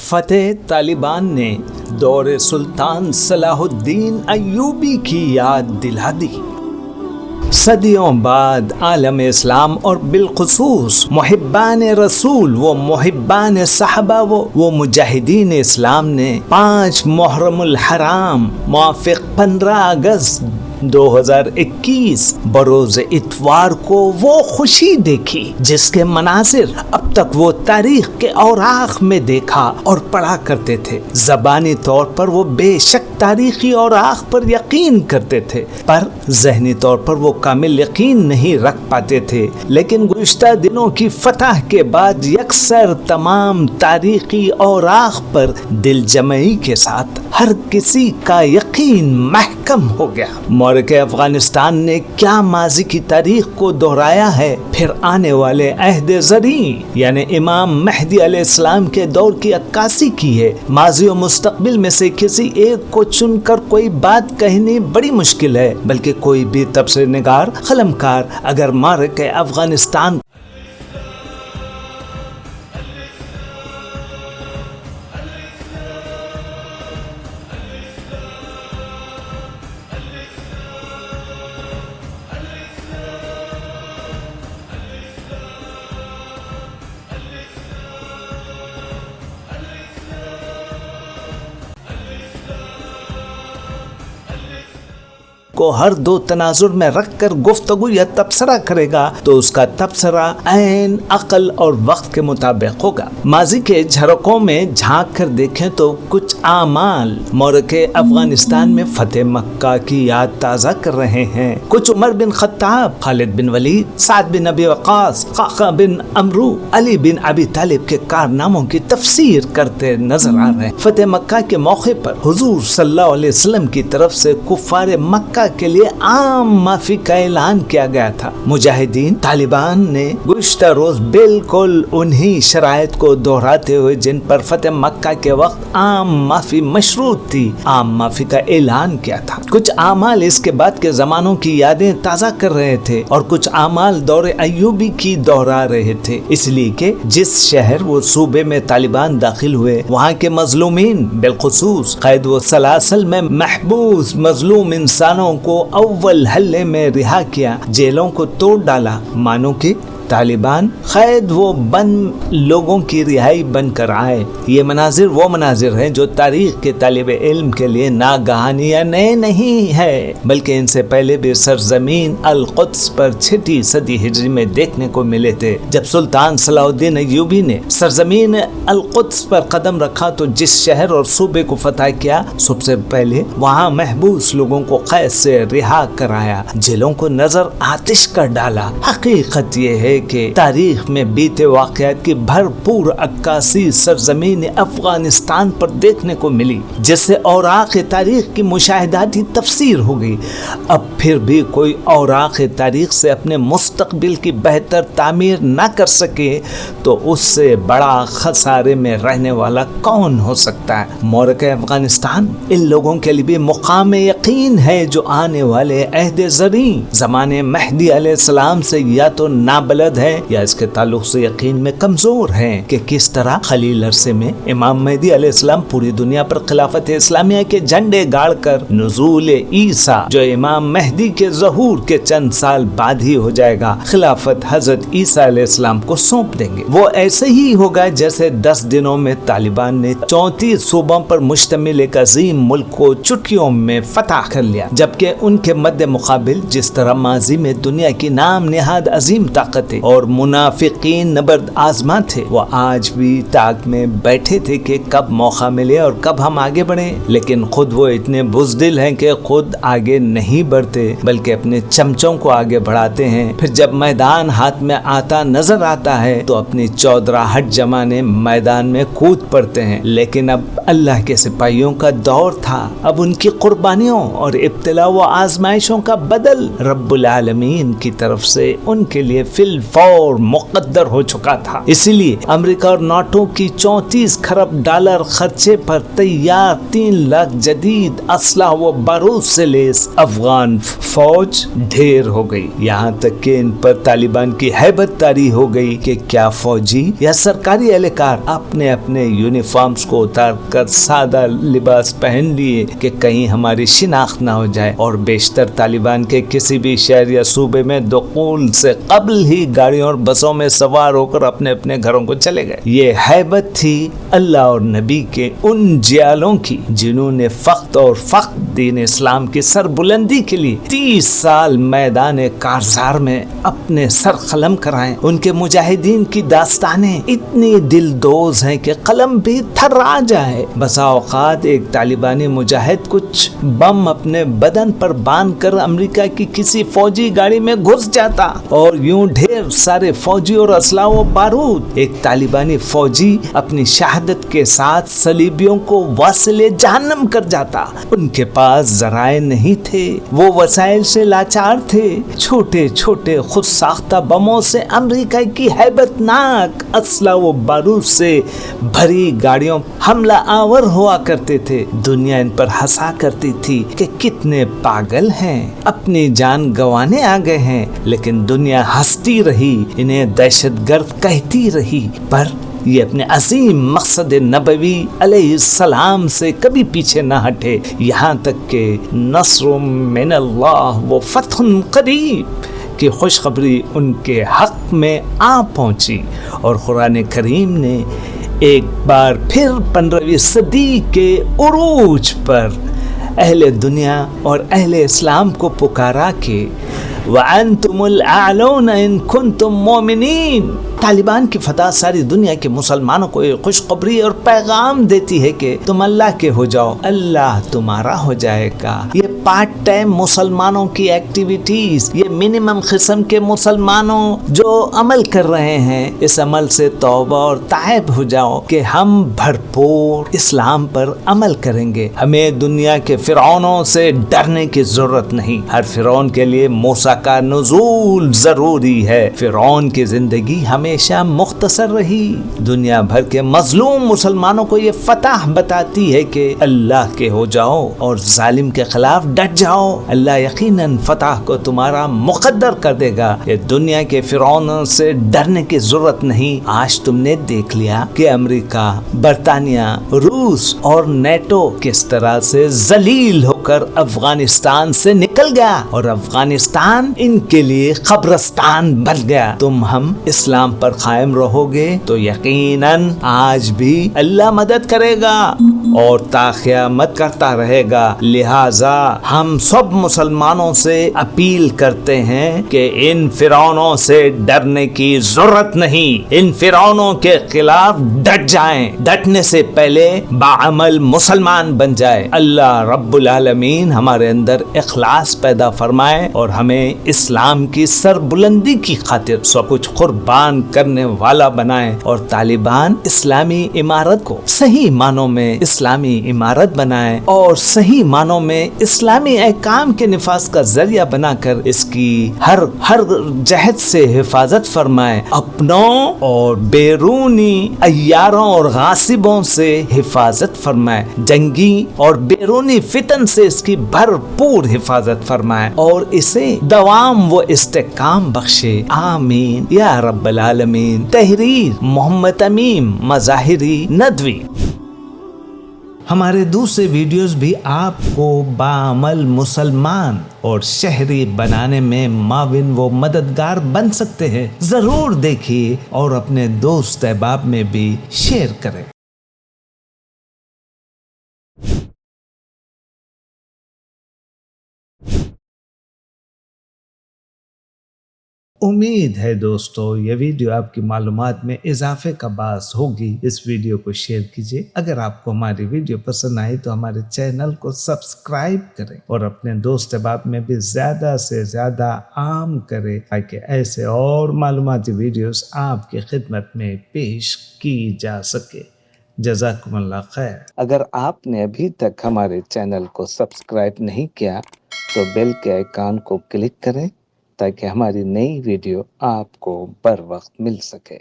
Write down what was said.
فتح طالبان نے دور سلطان صلاح الدین ایوبی کی یاد دلا دی۔ صدیوں بعد عالم اسلام اور بالخصوص محبان رسول و محبان صحابہ و مجاہدین اسلام نے 5 محرم الحرام موافق 15 اگست 2021 بروز اتوار کو وہ خوشی دیکھی جس کے مناظر اب تک وہ تاریخ کے اوراق میں دیکھا اور پڑھا کرتے تھے۔ زبانی طور پر وہ بے شک تاریخی اوراق پر یقین کرتے تھے، پر ذہنی طور پر وہ کامل یقین نہیں رکھ پاتے تھے۔ لیکن گزشتہ دنوں کی فتح کے بعد یکسر تمام تاریخی اوراق پر دل جمعی کے ساتھ ہر کسی کا یقین محکم ہو گیا۔ مورخ افغانستان نے کیا ماضی کی تاریخ کو دہرایا ہے، پھر آنے والے عہد زریں یعنی امام مہدی علیہ السلام کے دور کی عکاسی کی ہے۔ ماضی و مستقبل میں سے کسی ایک کو چن کر کوئی بات کہنی بڑی مشکل ہے، بلکہ کوئی بھی تبصرہ نگار قلمکار اگر مورخ افغانستان کو ہر دو تناظر میں رکھ کر گفتگو یا تبصرہ کرے گا تو اس کا تبصرہ عین عقل اور وقت کے مطابق ہوگا۔ ماضی کے جھروکوں میں جھانک کر دیکھیں تو کچھ اعمال مورخ افغانستان میں فتح مکہ کی یاد تازہ کر رہے ہیں۔ کچھ عمر بن خطاب، خالد بن ولید، سعد بن ابی وقاص، قعقاع بن عمرو، علی بن ابی طالب کے کارناموں کی تفسیر کرتے نظر آ رہے ہیں۔ فتح مکہ کے موقع پر حضور صلی اللہ علیہ وسلم کی طرف سے کفار مکہ کے لیے عام معافی کا اعلان کیا گیا تھا۔ مجاہدین طالبان نے گزشتہ روز بالکل انہی شرائط کو دہراتے ہوئے جن پر فتح مکہ کے وقت عام معافی مشروط تھی، عام معافی کا اعلان کیا تھا۔ کچھ اعمال اس کے بعد کے زمانوں کی یادیں تازہ کر رہے تھے اور کچھ اعمال دور ایوبی کی دہرا رہے تھے، اس لیے کہ جس شہر و صوبے میں طالبان داخل ہوئے وہاں کے مظلومین بالخصوص قید و سلاسل میں محبوس مظلوم انسانوں کو اول حلے میں رہا کیا، جیلوں کو توڑ ڈالا، مانو کہ طالبان قید و بند لوگوں کی رہائی بن کر آئے۔ یہ مناظر وہ مناظر ہیں جو تاریخ کے طالب علم کے لیے ناگہانی یا نئے نہیں ہے، بلکہ ان سے پہلے بھی سرزمین القدس پر 6 صدی ہجری میں دیکھنے کو ملے تھے۔ جب سلطان صلاح الدین ایوبی نے سرزمین القدس پر قدم رکھا تو جس شہر اور صوبے کو فتح کیا، سب سے پہلے وہاں محبوس لوگوں کو قید سے رہا کرایا، جیلوں کو نظر آتش کر ڈالا۔ حقیقت یہ ہے کہ تاریخ میں بیتے واقعات کی بھرپور عکاسی سرزمین افغانستان پر دیکھنے کو ملی، جس سے اوراق تاریخ کی مشاہداتی تفسیر ہو گئی۔ اب پھر بھی کوئی اوراق تاریخ سے اپنے مستقبل کی بہتر تعمیر نہ کر سکے تو اس سے بڑا خسارے میں رہنے والا کون ہو سکتا ہے؟ مورخ افغانستان ان لوگوں کے لیے بھی مقام یقین ہے جو آنے والے عہد زریں زمانے مہدی علیہ السلام سے یا تو نابلد ہے یا اس کے تعلق سے یقین میں کمزور ہیں کہ کس طرح خلیل عرصے میں امام مہدی علیہ السلام پوری دنیا پر خلافت اسلامیہ کے جھنڈے گاڑ کر نزول عیسیٰ جو امام مہدی کے ظہور کے چند سال بعد ہی ہو جائے گا، خلافت حضرت عیسیٰ علیہ السلام کو سونپ دیں گے۔ وہ ایسے ہی ہوگا جیسے 10 دنوں میں طالبان نے 34 صوبوں پر مشتمل ایک عظیم ملک کو چٹکیوں میں فتح کر لیا، جبکہ ان کے مد مقابل جس طرح ماضی میں دنیا کی نام نہاد عظیم طاقتیں اور منافقین نبرد آزما تھے، وہ آج بھی تاک میں بیٹھے تھے کہ کب موقع ملے اور کب ہم آگے بڑھیں، لیکن خود وہ اتنے بزدل ہیں کہ خود آگے نہیں بڑھتے بلکہ اپنے چمچوں کو آگے بڑھاتے ہیں۔ پھر جب میدان ہاتھ میں آتا نظر آتا ہے تو اپنی چودراہٹ جمانے میدان میں کود پڑتے ہیں۔ لیکن اب اللہ کے سپاہیوں کا دور تھا، اب ان کی قربانیوں اور ابتلا و آزمائشوں کا بدل رب العالمین کی طرف سے ان کے لیے فی بالفور مقدر ہو چکا تھا. اسی لیے امریکہ اور ناٹو کی 34 خرب ڈالر خرچے پر تیار 3 لاکھ جدید اسلحہ و بارود سے لیس افغان فوج ڈھیر ہو گئی. یہاں تک کہ ان پر طالبان کی ہیبت طاری ہو گئی کہ کیا فوجی یا سرکاری اہلکار اپنے اپنے یونیفارمز کو اتار کر سادہ لباس پہن لیے کہ کہیں ہماری شناخت نہ ہو جائے، اور بیشتر طالبان کے کسی بھی شہر یا صوبے میں دخول سے قبل ہی گاڑیوں اور بسوں میں سوار ہو کر اپنے اپنے گھروں کو چلے گئے. یہ ہیبت تھی اللہ اور نبی کے ان جیالوں کی جنہوں نے فقط اور فقط دین اسلام کی سر بلندی کے لیے 30 سال میدان کارزار میں اپنے سر قلم کرائے. ان کے مجاہدین کی داستانیں اتنی دل دوز ہیں کہ قلم بھی تھرا جائے. بسا اوقات ایک طالبانی مجاہد کچھ بم اپنے بدن پر باندھ کر امریکہ کی کسی فوجی گاڑی میں گھس جاتا اور یوں ڈھیر سارے فوجی اور اسلحہ و بارود. ایک طالبانی فوجی اپنی شہادت کے ساتھ صلیبیوں کو واصل جہنم کر جاتا. ان کے پاس ذرائع نہیں تھے، وہ وسائل سے لاچار تھے. چھوٹے چھوٹے خود ساختہ بموں سے امریکہ کی ہیبت ناک اسلحہ و بارود سے بھری گاڑیوں حملہ آور ہوا کرتے تھے. دنیا ان پر ہنسا کرتی تھی کہ کتنے پاگل ہیں، اپنی جان گنوانے آ گئے ہیں. لیکن دنیا ہنستی رہی، انہیں دہشت گرد کہتی رہی، پر یہ اپنے عظیم مقصد نبوی علیہ السلام سے کبھی پیچھے نہ ہٹے، یہاں تک کہ نصر من اللہ و فتح قریب کی خوشخبری ان کے حق میں آ پہنچی. اور قرآن کریم نے ایک بار پھر 15ویں صدی کے عروج پر اہل دنیا اور اہل اسلام کو پکارا کہ وَأَنْتُمُ الْأَعْلَوْنَ إِن كُنْتُم مُؤْمِنِينَ. طالبان کی فتح ساری دنیا کے مسلمانوں کو ایک خوشخبری اور پیغام دیتی ہے کہ تم اللہ کے ہو جاؤ، اللہ تمہارا ہو جائے گا. یہ پارٹ ٹائم مسلمانوں کی ایکٹیویٹیز، یہ منیمم قسم کے مسلمانوں جو عمل کر رہے ہیں، اس عمل سے توبہ اور تائب ہو جاؤ کہ ہم بھرپور اسلام پر عمل کریں گے. ہمیں دنیا کے فرعونوں سے ڈرنے کی ضرورت نہیں. ہر فرعون کے لیے موسیٰ کا نزول ضروری ہے. فرعون کی زندگی ہمیشہ مختصر رہی. دنیا بھر کے مظلوم مسلمانوں کو یہ فتح بتاتی ہے کہ اللہ کے ہو جاؤ اور ظالم کے خلاف ڈٹ جاؤ. اللہ یقیناً فتح کو تمہارا مقدر کر دے گا. یہ دنیا کے فرعونوں سے ڈرنے کی ضرورت نہیں. آج تم نے دیکھ لیا کہ امریکہ، برطانیہ، روس اور نیٹو کس طرح سے ذلیل ہو کر افغانستان سے نکل گیا اور افغانستان ان کے لیے قبرستان بن گیا. تم ہم اسلام پر قائم رہو گے تو یقیناً آج بھی اللہ مدد کرے گا اور تا قیامت کرتا رہے گا. لہذا ہم سب مسلمانوں سے اپیل کرتے ہیں کہ ان فرعونوں سے ڈرنے کی ضرورت نہیں. ان فرعونوں کے خلاف ڈٹ جائیں. ڈٹنے سے پہلے باعمل مسلمان بن جائے. اللہ رب العالمین ہمارے اندر اخلاص پیدا فرمائے اور ہمیں اسلام کی سر بلندی کی خاطر سب کچھ قربان کرنے والا بنائے اور طالبان اسلامی عمارت کو صحیح معنوں میں اسلامی عمارت بنائے اور صحیح معنوں میں اسلامی احکام کے نفاذ کا ذریعہ بنا کر اس کی ہر جہت سے حفاظت فرمائے. اپنوں اور بیرونی عیاروں اور غاصبوں سے حفاظت فرمائے. جنگی اور بیرونی فتن سے اس کی بھرپور حفاظت فرمائے اور اسے دوام و استحکام بخشے. آمین یا رب العالمین. تحریر محمد امیم، مظاہری ندوی. ہمارے دوسرے ویڈیوز بھی آپ کو باعمل مسلمان اور شہری بنانے میں معاون و مددگار بن سکتے ہیں. ضرور دیکھیے اور اپنے دوست احباب میں بھی شیئر کریں. امید ہے دوستو یہ ویڈیو آپ کی معلومات میں اضافے کا باعث ہوگی. اس ویڈیو کو شیئر کیجیے. اگر آپ کو ہماری ویڈیو پسند آئی تو ہمارے چینل کو سبسکرائب کریں اور اپنے دوست احباب میں بھی زیادہ سے زیادہ عام کریں تاکہ ایسے اور معلوماتی ویڈیوز آپ کی خدمت میں پیش کی جا سکے. جزاکم اللہ خیر. اگر آپ نے ابھی تک ہمارے چینل کو سبسکرائب نہیں کیا تو بیل کے آئیکن کو کلک کریں تاکہ ہماری نئی ویڈیو آپ کو بر وقت مل سکے.